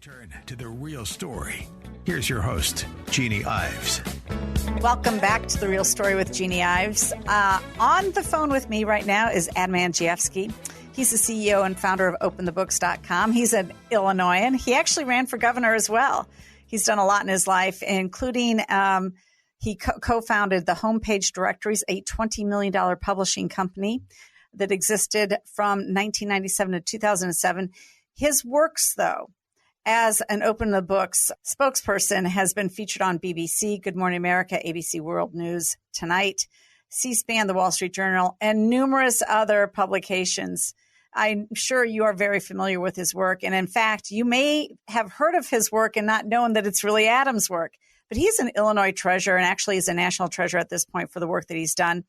Return to the real story. Here's your host, Jeanne Ives. Welcome back to The Real Story with Jeanne Ives. On the phone with me right now is Adman Andrzejewski. He's the CEO and founder of OpenTheBooks.com. He's an Illinoisan. He actually ran for governor as well. He's done a lot in his life, including he co-founded the Homepage Directories, a $20 million publishing company that existed from 1997 to 2007. His works, though, as an Open the Books spokesperson, has been featured on BBC, Good Morning America, ABC World News Tonight, C-SPAN, The Wall Street Journal, and numerous other publications. I'm sure you are very familiar with his work. And in fact, you may have heard of his work and not known that it's really Adam's work. But he's an Illinois treasure and actually is a national treasure at this point for the work that he's done.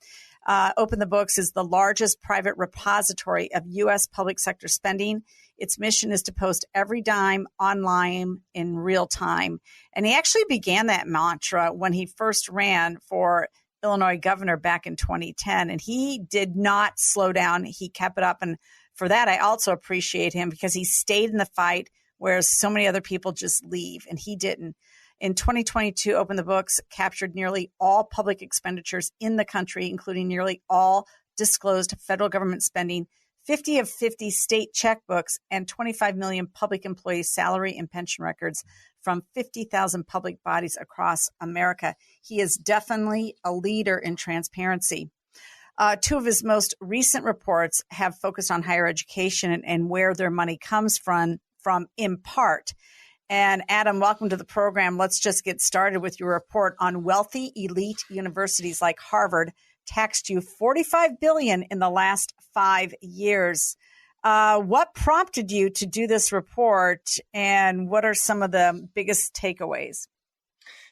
Open the Books is the largest private repository of U.S. public sector spending. Its mission is to post every dime online in real time. And he actually began that mantra when he first ran for Illinois governor back in 2010. And he did not slow down. He kept it up. And for that, I also appreciate him because he stayed in the fight, whereas so many other people just leave, and he didn't. In 2022, Open the Books captured nearly all public expenditures in the country, including nearly all disclosed federal government spending, 50 of 50 state checkbooks, and 25 million public employees' salary and pension records from 50,000 public bodies across America. He is definitely a leader in transparency. Two of his most recent reports have focused on higher education and where their money comes from in part. And Adam, welcome to the program. Let's just get started with your report on wealthy elite universities like Harvard taxed you $45 billion in the last 5 years. What prompted you to do this report, and what are some of the biggest takeaways?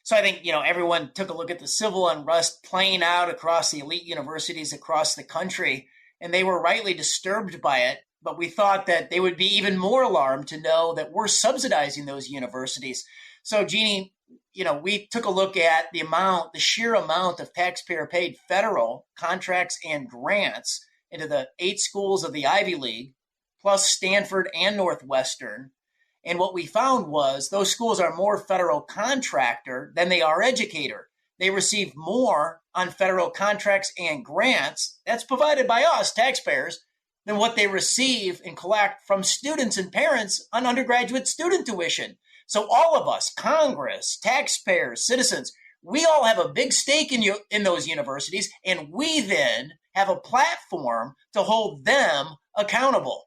So I think, everyone took a look at the civil unrest playing out across the elite universities across the country, and they were rightly disturbed by it. But we thought that they would be even more alarmed to know that we're subsidizing those universities. So, Jeanne, we took a look at the sheer amount of taxpayer-paid federal contracts and grants into the 8 schools of the Ivy League, plus Stanford and Northwestern. And what we found was those schools are more federal contractor than they are educator. They receive more on federal contracts and grants that's provided by us, taxpayers, than what they receive and collect from students and parents on undergraduate student tuition. So all of us, Congress, taxpayers, citizens, we all have a big stake in those universities, and we then have a platform to hold them accountable.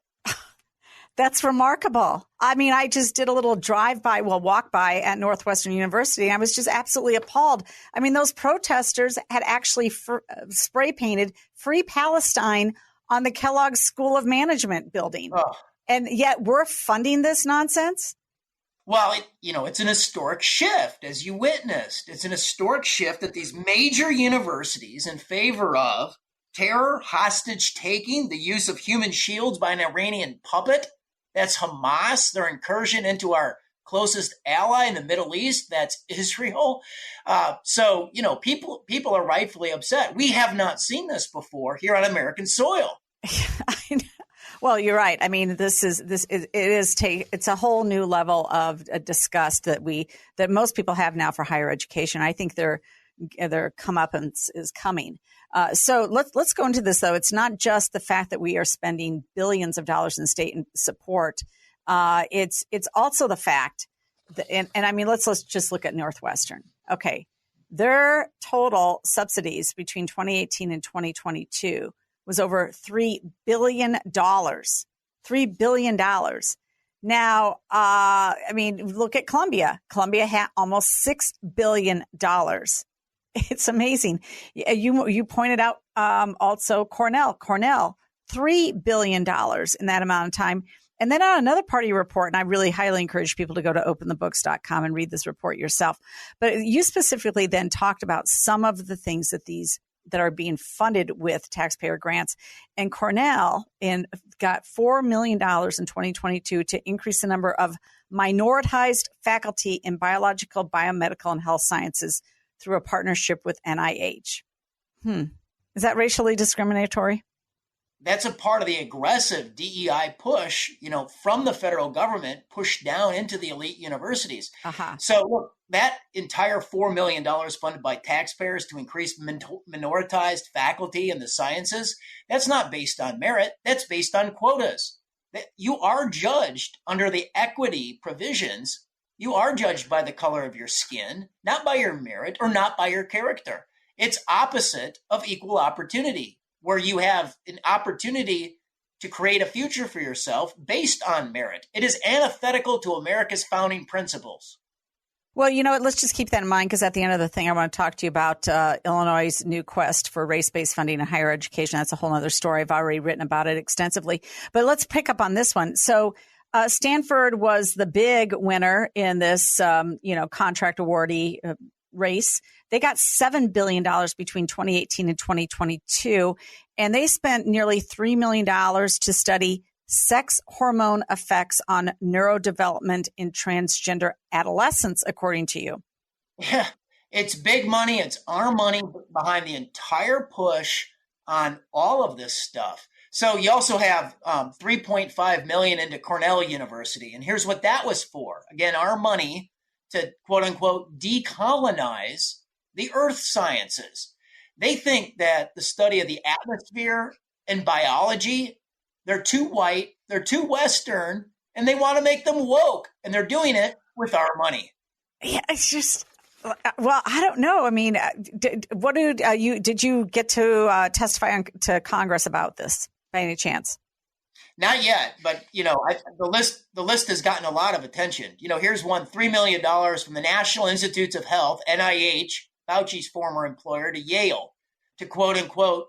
That's remarkable. I mean, I just did a little walk by at Northwestern University. And I was just absolutely appalled. I mean, those protesters had actually spray painted Free Palestine on the Kellogg School of Management building. Oh. And yet we're funding this nonsense? Well, it's an historic shift, as you witnessed. It's an historic shift at these major universities in favor of terror, hostage taking, the use of human shields by an Iranian puppet. That's Hamas, their incursion into our closest ally in the Middle East. That's Israel. So people are rightfully upset. We have not seen this before here on American soil. Well, you're right. I mean, it's a whole new level of disgust that most people have now for higher education. I think their comeuppance is coming. So let's go into this, though. It's not just the fact that we are spending billions of dollars in state support. It's also the fact that, and I mean, let's just look at Northwestern. Okay. Their total subsidies between 2018 and 2022 was over $3 billion. $3 billion. Now, I mean, look at Columbia. Columbia had almost $6 billion. It's amazing. You pointed out also Cornell, $3 billion in that amount of time. And then on another part of your report, and I really highly encourage people to go to openthebooks.com and read this report yourself. But you specifically then talked about some of the things that are being funded with taxpayer grants. And Cornell got $4 million in 2022 to increase the number of minoritized faculty in biological, biomedical, and health sciences through a partnership with NIH. Is that racially discriminatory? that's a part of the aggressive DEI push, from the federal government, pushed down into the elite universities. Uh-huh. So look, that entire $4 million funded by taxpayers to increase minoritized faculty in the sciences, that's not based on merit. That's based on quotas. You are judged under the equity provisions. You are judged by the color of your skin, not by your merit or not by your character. It's opposite of equal opportunity, where you have an opportunity to create a future for yourself based on merit. It is antithetical to America's founding principles. Well, you know what? Let's just keep that in mind, because at the end of the thing, I want to talk to you about Illinois' new quest for race-based funding in higher education. That's a whole other story. I've already written about it extensively. But let's pick up on this one. So Stanford was the big winner in this, contract awardee race. They got $7 billion between 2018 and 2022, and they spent nearly $3 million to study sex hormone effects on neurodevelopment in transgender adolescents, according to you. Yeah, it's big money. It's our money behind the entire push on all of this stuff. So you also have $3.5 million into Cornell University. And here's what that was for. Again, our money to, quote unquote, decolonize the earth sciences. They think that the study of the atmosphere and biology, they're too white, they're too Western, and they want to make them woke. And they're doing it with our money. Yeah, it's just, well, I don't know. I mean, did you get to testify to Congress about this by any chance? Not yet, but the list has gotten a lot of attention. Here's one: $3 million from the National Institutes of Health, NIH, Fauci's former employer, to Yale, to quote unquote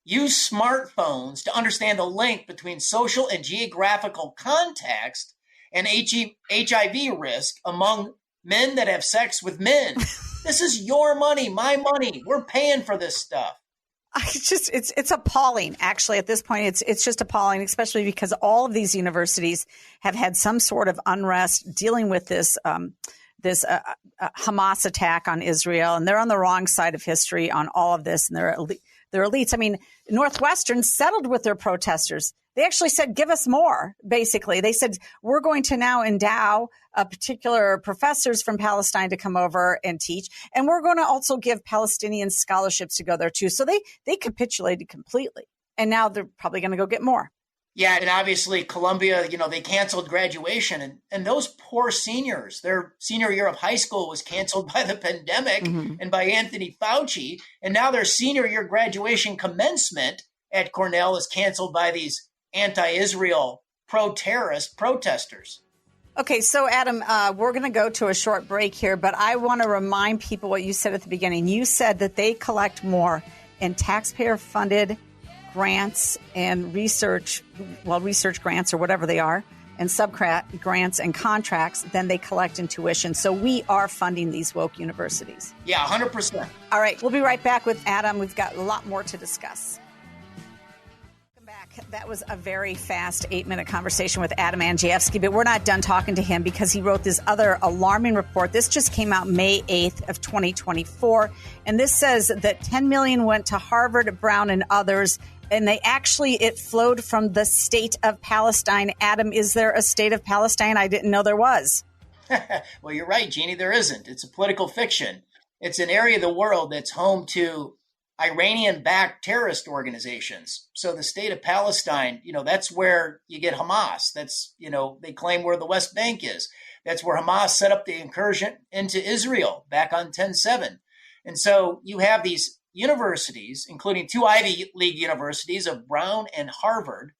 use smartphones to understand the link between social and geographical context and HIV risk among men that have sex with men. This is your money, my money. We're paying for this stuff. It's appalling. Actually, at this point, it's just appalling, especially because all of these universities have had some sort of unrest dealing with this Hamas attack on Israel, and they're on the wrong side of history on all of this, and they're elites. I mean, Northwestern settled with their protesters. They actually said, give us more, basically. They said, we're going to now endow particular professors from Palestine to come over and teach. And we're going to also give Palestinian scholarships to go there, too. So they capitulated completely. And now they're probably going to go get more. Yeah, and obviously Columbia, they canceled graduation. And those poor seniors, their senior year of high school was canceled by the pandemic and by Anthony Fauci. And now their senior year graduation commencement at Cornell is canceled by these anti-Israel, pro-terrorist protesters. Okay, so Adam, we're going to go to a short break here, but I want to remind people what you said at the beginning. You said that they collect more in taxpayer-funded grants and research grants or whatever they are, and grants and contracts than they collect in tuition. So we are funding these woke universities. Yeah, 100%. All right, we'll be right back with Adam. We've got a lot more to discuss. That was a very fast 8-minute conversation with Adman Andrzejewski, but we're not done talking to him because he wrote this other alarming report. This just came out May 8th of 2024, and this says that $10 million went to Harvard, Brown, and others, and it flowed from the state of Palestine. Adam, is there a state of Palestine? I didn't know there was. Well, you're right, Jeannie, there isn't. It's a political fiction. It's an area of the world that's home to Iranian-backed terrorist organizations. So the state of Palestine, that's where you get Hamas. That's, they claim where the West Bank is. That's where Hamas set up the incursion into Israel back on 10/7. And so you have these universities, including 2 Ivy League universities of Brown and Harvard,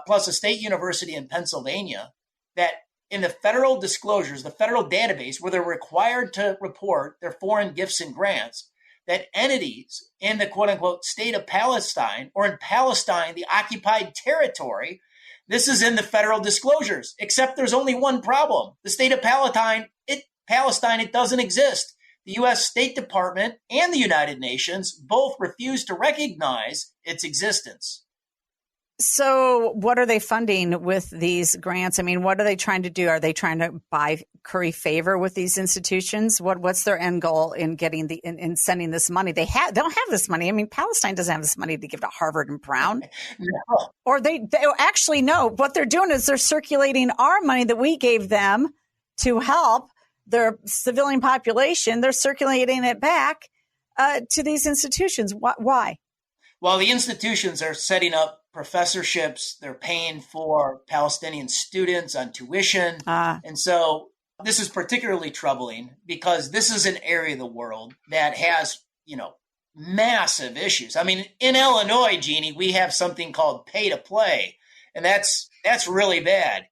plus a state university in Pennsylvania, that in the federal disclosures, the federal database where they're required to report their foreign gifts and grants, that entities in the quote-unquote state of Palestine, or in Palestine, the occupied territory, this is in the federal disclosures, except there's only one problem. The state of Palestine, it doesn't exist. The U.S. State Department and the United Nations both refuse to recognize its existence. So what are they funding with these grants? I mean, what are they trying to do? Are they trying to curry favor with these institutions? What's their end goal in getting in sending this money? They don't have this money. I mean, Palestine doesn't have this money to give to Harvard and Brown. No. Or they actually no. What they're doing is they're circulating our money that we gave them to help their civilian population. They're circulating it back to these institutions. Why? Well, the institutions are setting up professorships. They're paying for Palestinian students on tuition. And so this is particularly troubling because this is an area of the world that has, massive issues. I mean, in Illinois, Jeannie, we have something called pay to play, and that's really bad.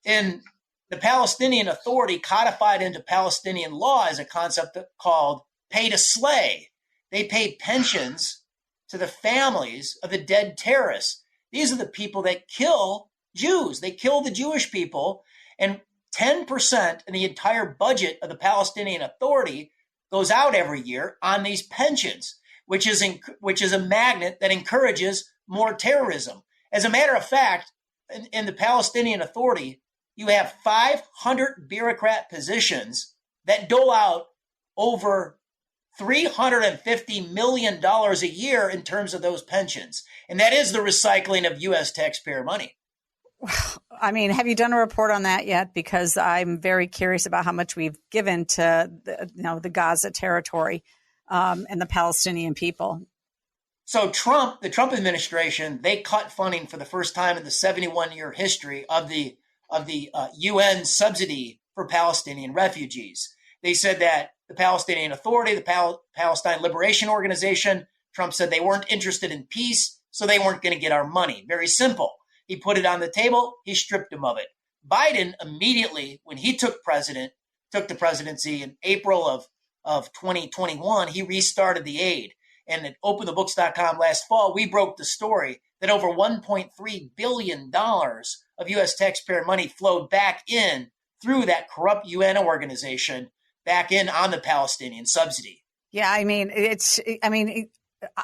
In the Palestinian Authority, codified into Palestinian law, is a concept called pay to slay. They pay pensions to the families of the dead terrorists. These are the people that kill Jews. They kill the Jewish people, and 10% in the entire budget of the Palestinian Authority goes out every year on these pensions, which is a magnet that encourages more terrorism. As a matter of fact, in the Palestinian Authority, you have 500 bureaucrat positions that dole out over $350 million a year in terms of those pensions. And that is the recycling of U.S. taxpayer money. I mean, have you done a report on that yet? Because I'm very curious about how much we've given to the Gaza territory and the Palestinian people. So the Trump administration, they cut funding for the first time in the 71-year history of the UN subsidy for Palestinian refugees. They said that the Palestinian Authority, the Palestine Liberation Organization, Trump said they weren't interested in peace, so they weren't going to get our money. Very simple. He put it on the table. He stripped them of it. Biden immediately, when he took the presidency in April of 2021, he restarted the aid. And at openthebooks.com last fall, we broke the story that over $1.3 billion of U.S. taxpayer money flowed back in through that corrupt UN organization back in on the Palestinian subsidy. Yeah, I mean,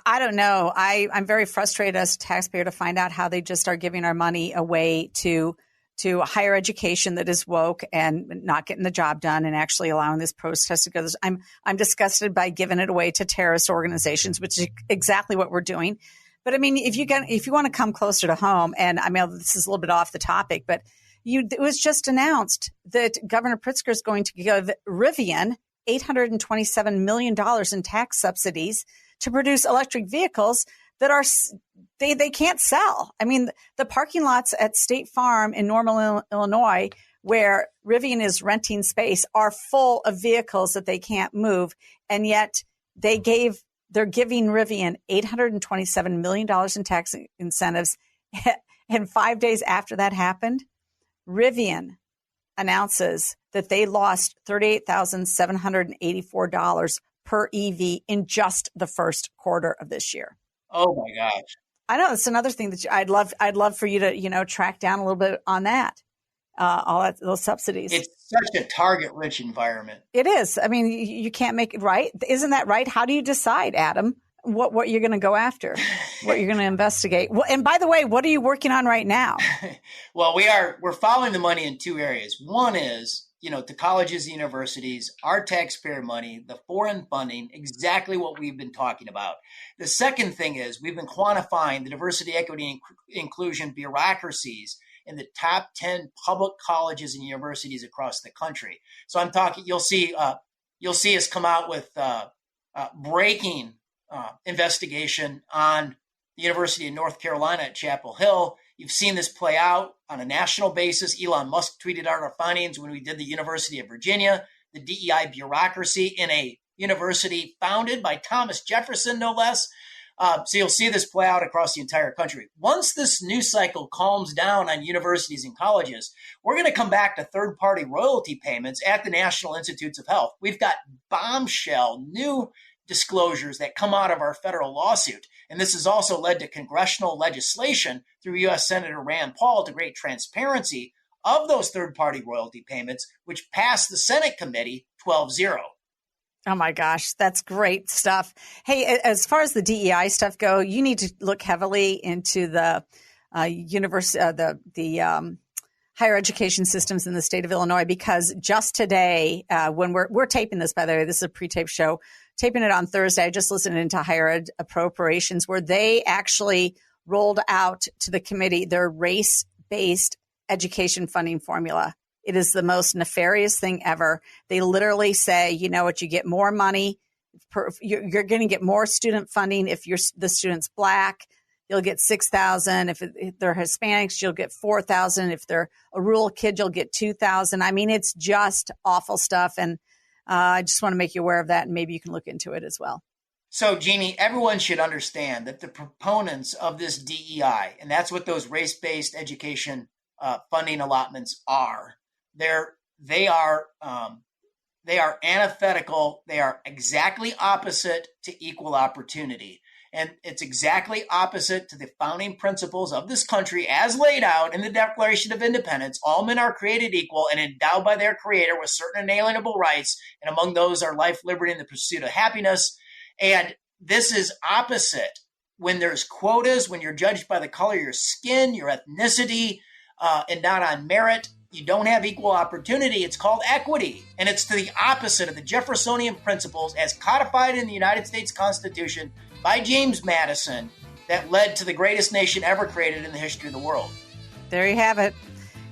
I don't know. I'm very frustrated as a taxpayer to find out how they just are giving our money away to higher education that is woke and not getting the job done and actually allowing this protest to go. I'm disgusted by giving it away to terrorist organizations, which is exactly what we're doing. But I mean, if you want to come closer to home, and I mean, this is a little bit off the topic, but it was just announced that Governor Pritzker is going to give Rivian $827 million in tax subsidies to produce electric vehicles that are they can't sell. I mean, the parking lots at State Farm in Normal, Illinois, where Rivian is renting space, are full of vehicles that they can't move, and yet they're giving Rivian $827 million in tax incentives. And 5 days after that happened, Rivian announces that they lost $38,784 per EV in just the first quarter of this year. Oh my gosh. I know it's another thing that I'd love for you to, track down a little bit on that, those subsidies. It's such a target-rich environment. It is. I mean, you can't make it right. Isn't that right? How do you decide, Adam, what you're going to go after, what you're going to investigate? Well, and by the way, what are you working on right now? Well, we're following the money in two areas. One is, to colleges and universities, our taxpayer money, the foreign funding, exactly what we've been talking about. The second thing is we've been quantifying the diversity, equity, and inclusion bureaucracies in the top 10 public colleges and universities across the country. So I'm talking, you'll see us come out with breaking investigation on the University of North Carolina at Chapel Hill. You've seen this play out on a national basis. Elon Musk tweeted out our findings when we did the University of Virginia, the DEI bureaucracy in a university founded by Thomas Jefferson, no less. So you'll see this play out across the entire country. Once this news cycle calms down on universities and colleges, we're going to come back to third-party royalty payments at the National Institutes of Health. We've got bombshell new disclosures that come out of our federal lawsuit. And this has also led to congressional legislation through U.S. Senator Rand Paul to create transparency of those third-party royalty payments, which passed the Senate committee 12-0. Oh my gosh, that's great stuff. Hey, as far as the DEI stuff go, you need to look heavily into the higher education systems in the state of Illinois, because just today, when we're taping this, by the way, this is a pre-tape show, taping it on Thursday, I just listened into higher ed appropriations, where they actually rolled out to the committee their race-based education funding formula. It is the most nefarious thing ever. They literally say, you know what, you get more money, you're going to get more student funding if the student's Black. You'll get $6,000. If they're Hispanics, you'll get $4,000. If they're a rural kid, you'll get $2,000. I mean, it's just awful stuff. And I just want to make you aware of that, and maybe you can look into it as well. So, Jeannie, everyone should understand that the proponents of this DEI, and that's what those race-based education funding allotments are, they are antithetical. They are exactly opposite to equal opportunity. And it's exactly opposite to the founding principles of this country as laid out in the Declaration of Independence. All men are created equal and endowed by their creator with certain inalienable rights. And among those are life, liberty, and the pursuit of happiness. And this is opposite when there's quotas, when you're judged by the color of your skin, your ethnicity, and not on merit. You don't have equal opportunity. It's called equity. And it's to the opposite of the Jeffersonian principles as codified in the United States Constitution by James Madison that led to the greatest nation ever created in the history of the world. There you have it.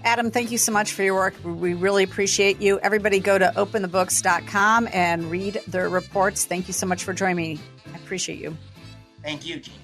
Adam, thank you so much for your work. We really appreciate you. Everybody go to openthebooks.com and read their reports. Thank you so much for joining me. I appreciate you. Thank you, Jeanne.